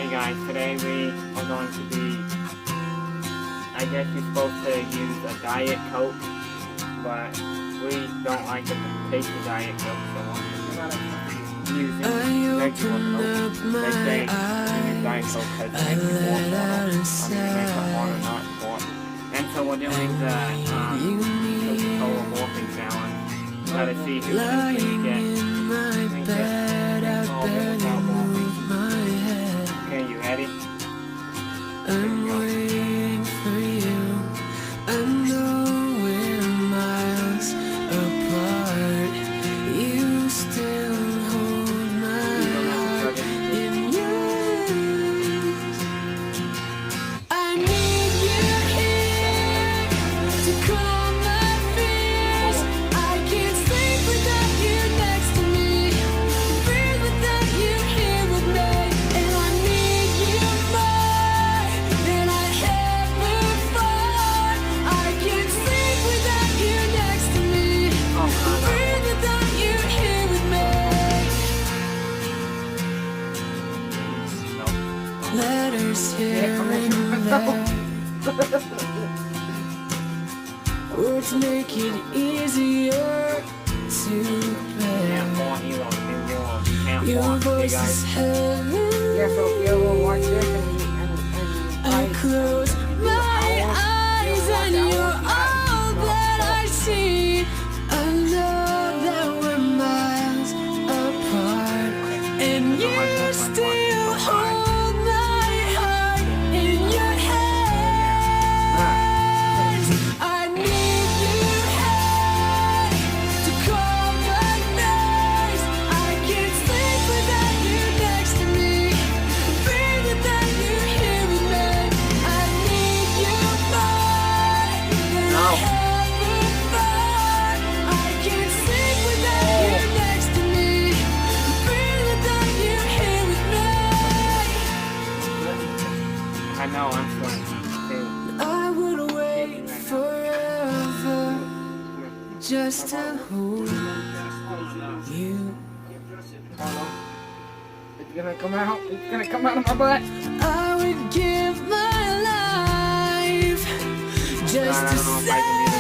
Hey guys, today we are going to be, I guess you're supposed to use a Diet Coke, but we don't like the taste of Diet Coke, so we're not using regular Coke. They say use Diet Coke because it makes you more water. It makes the water not sport. And so we're doing the Coca-Cola Burping Challenge. Gotta see who can get. Okay, you ready? I'm waiting for you. I know we're miles apart. You still hold my heart in yours. I need you here to calm my fears. I can't sleep without you next to me. Breathe without you here with me. And I need you more than I ever thought. I can't sleep without you next to me. Breathe without you here with me. Letters here and there. Words make it easier to bear. Your voice is heaven. Yeah, so yeah, we'll watch this and I close my eyes and you're all that I see. I know that we're miles apart, and you still hold my heart in your hands. I need you here to calm my nerves. I can't sleep without you next to me. Breathe without you here with me. I need you more than I ever thought. I can't sleep without you next to me. Breathe without you here with me. I know, I'm sweating. I would wait forever just to hold you. it's gonna come out. It's gonna come out of my butt. I would give my life just I to don't know if say I can do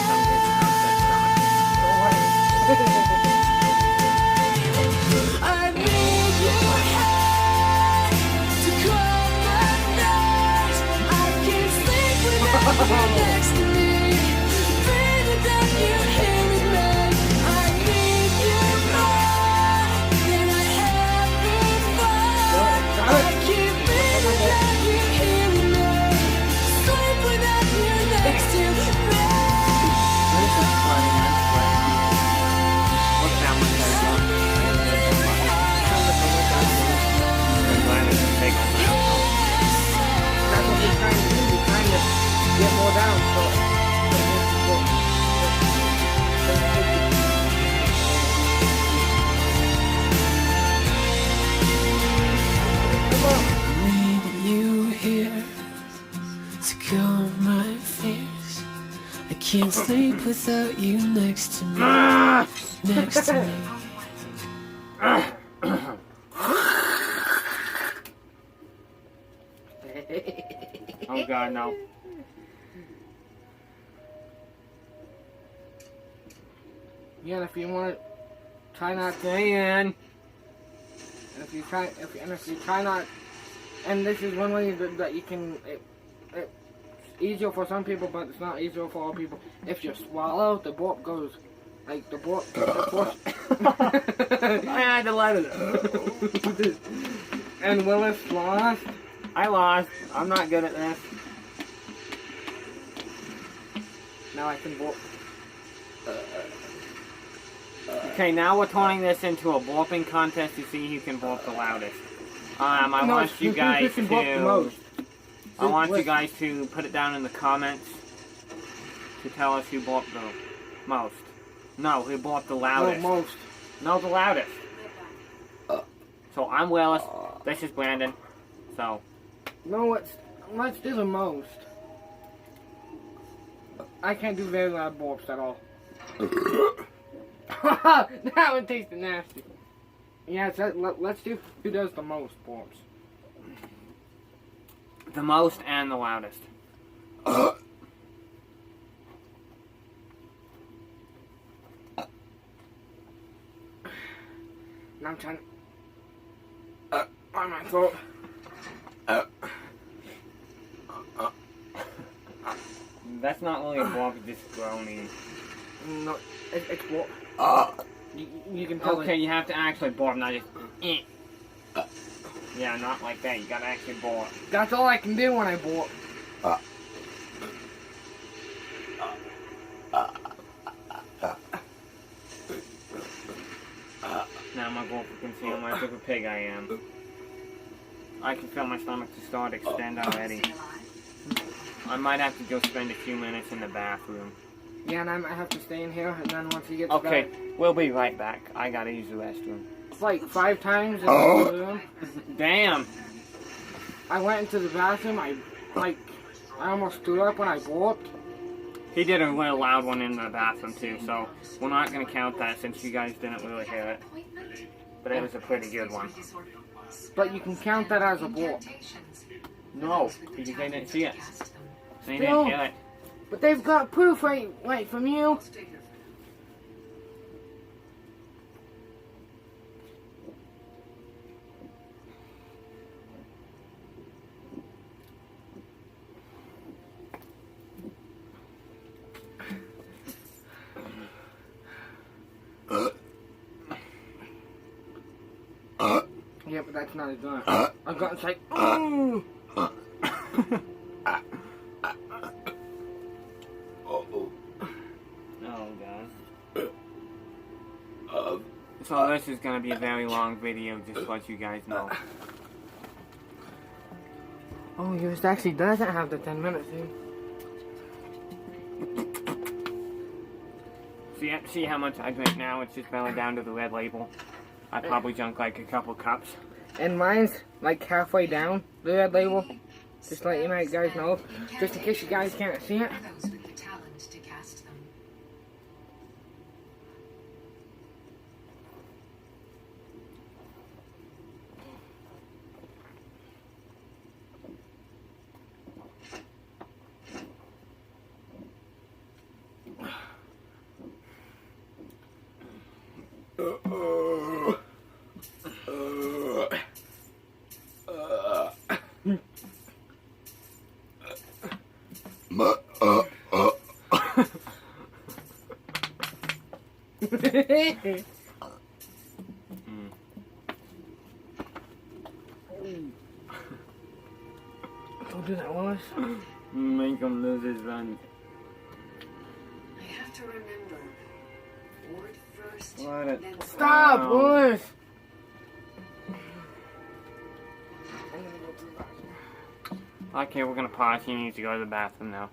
I need you here to calm my nerves. I can't sleep without you next to me. Breathe without you here with me. I need you more than I ever thought. I can't breathe without you here with me. Sleep without you next to me. This is funny, I'm sweating. Look how much I love it. I'm glad I can take them out. That's what we're trying to do. We're trying to get more down. Need you here to calm my fears. I can't sleep without you next to me. Next to me. Oh god, no. Yeah, if you want to try not to, and if you try not, and this is one way that you can. It's easier for some people, but it's not easier for all people. If you swallow, the burp goes like the burp. I had to let it. And Willis lost. I lost. I'm not good at this. Now I can burp. Okay, now we're turning this into a burping contest to see who can burp the loudest. I want you guys who can burp the most. I want you guys to put it down in the comments to tell us who burped the most. No, who burped the loudest. No, most. No, the loudest. So I'm Willis. This is Brandon. So. No, let's do the most. I can't do very loud burps at all. That one tasted nasty. Yeah, let's do who does the most burps. The most and the loudest. Now I'm trying to... on my throat. That's not really a bark, it's just groaning. No, it's what? You can tell. Okay, you have to actually bark, not just... Yeah, not like that. You gotta actually bark. That's all I can do when I bark. Now my bark can see how much of a pig I am. I can feel my stomach to start to extend already. I might have to go spend a few minutes in the bathroom. Yeah, and I might have to stay in here, and then once he gets Okay, back... we'll be right back. I gotta use the restroom. It's like 5 times in the room. Damn! I went into the bathroom, I almost stood up when I barked. He did a really loud one in the bathroom too, so we're not gonna count that since you guys didn't really hear it. But it was a pretty good one. But you can count that as a bark. No, because they didn't see it. They Still, didn't hear it. but they've got proof right from you. Yeah, but that's not as good. I've gotten like, oh! Oh god. So this is gonna be a very long video, just to let you guys know. Oh, yours actually doesn't have the 10 minutes, dude. See how much I drink now? It's just barely down to the red label. I probably drank like a couple cups. And mine's like halfway down the red label. Just to let you guys know. Just in case you guys can't see it. Don't do that, Wallace. Make him lose his run. I have to remember. Word first. Let it. Then Stop, Wallace! Okay, we're gonna pause. He needs to go to the bathroom now.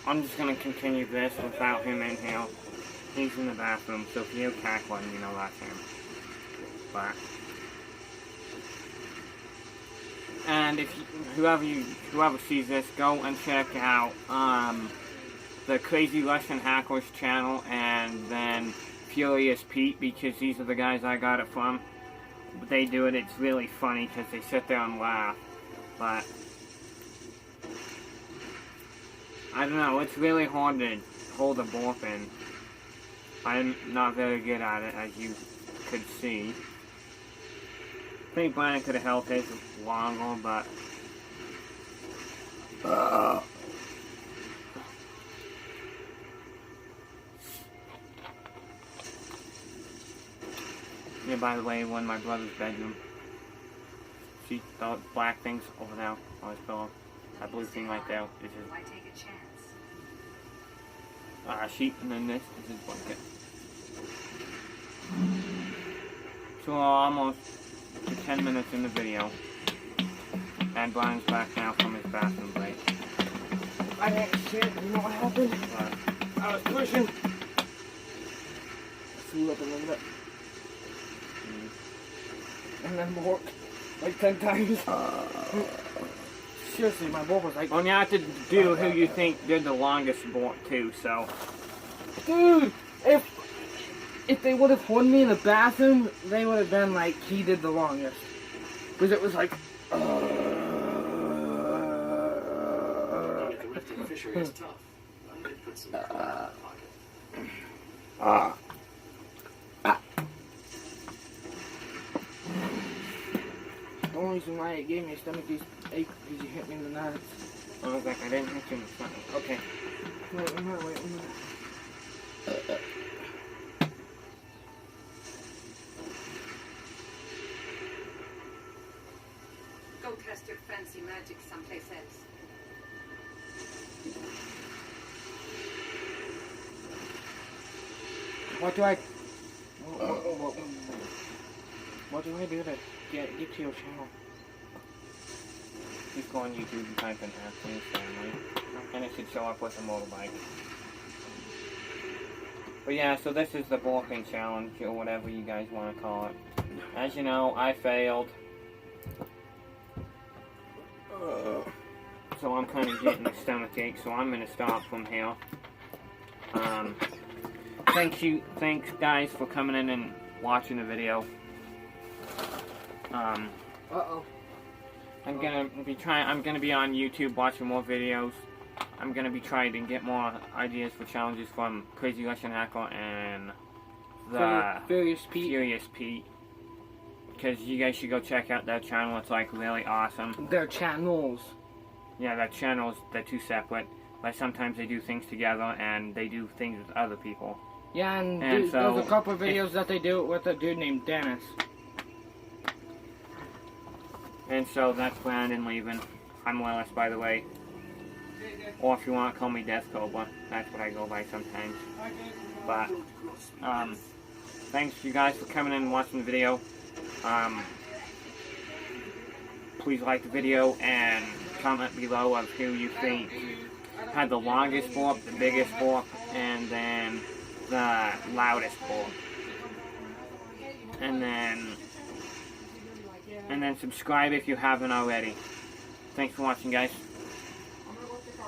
I'm just gonna continue this without him in here. He's in the bathroom, so if you hear cackling, you know that's him. But and if whoever sees this, go and check out the Crazy Russian Hackers channel and then Furious Pete, because these are the guys I got it from. They do it. It's really funny because they sit there and laugh. But I don't know. It's really hard to hold a bark in. I'm not very good at it, as you could see. I think Brandon could have held his longer, but yeah, by the way, one in my brother's bedroom. See the black things over there on his pillow? That blue thing right there is his why take a chance? sheet, and then this is his blanket. So almost 10 minutes in the video, and Brian's back now from his bathroom break. I didn't shit. You know what happened? I was pushing. Flew up a little bit. And then walked like 10 times. Seriously, my ball was like... Well, you have to do who you think did the longest walk too, so... Dude, if they would have heard me in the bathroom, they would have been like, he did the longest. Because it was like... Lifting fishery is tough. It puts some crack in my pocket. The only reason why it gave me a stomach ache because you hit me in the nuts. I was like, I didn't hit you in the stomach. Okay. Wait a minute. Go test your fancy magic someplace else. What do I do to get to your channel? Just go on YouTube and type in Anthony's family. And it should show up with a motorbike. But yeah, so this is the Burping challenge, or whatever you guys want to call it. As you know, I failed. So I'm kind of getting a stomach ache, so I'm going to stop from here. Thanks guys for coming in and watching the video. Uh-oh. I'm gonna be on YouTube watching more videos. I'm gonna be trying to get more ideas for challenges from Crazy Russian Hacker and the Furious Pete. Because you guys should go check out their channel. It's like really awesome. Their channels. Yeah, their channels, they're two separate. But sometimes they do things together and they do things with other people. Yeah, and so, there's a couple of videos that they do with a dude named Dennis. And so that's Brandon leaving. I'm Willis, by the way. Or if you want to call me Death Cobra, that's what I go by sometimes. But, thanks you guys for coming in and watching the video. Please like the video and comment below of who you think had the longest burp, the biggest burp, and then the loudest burp. And then subscribe if you haven't already. Thanks for watching, guys.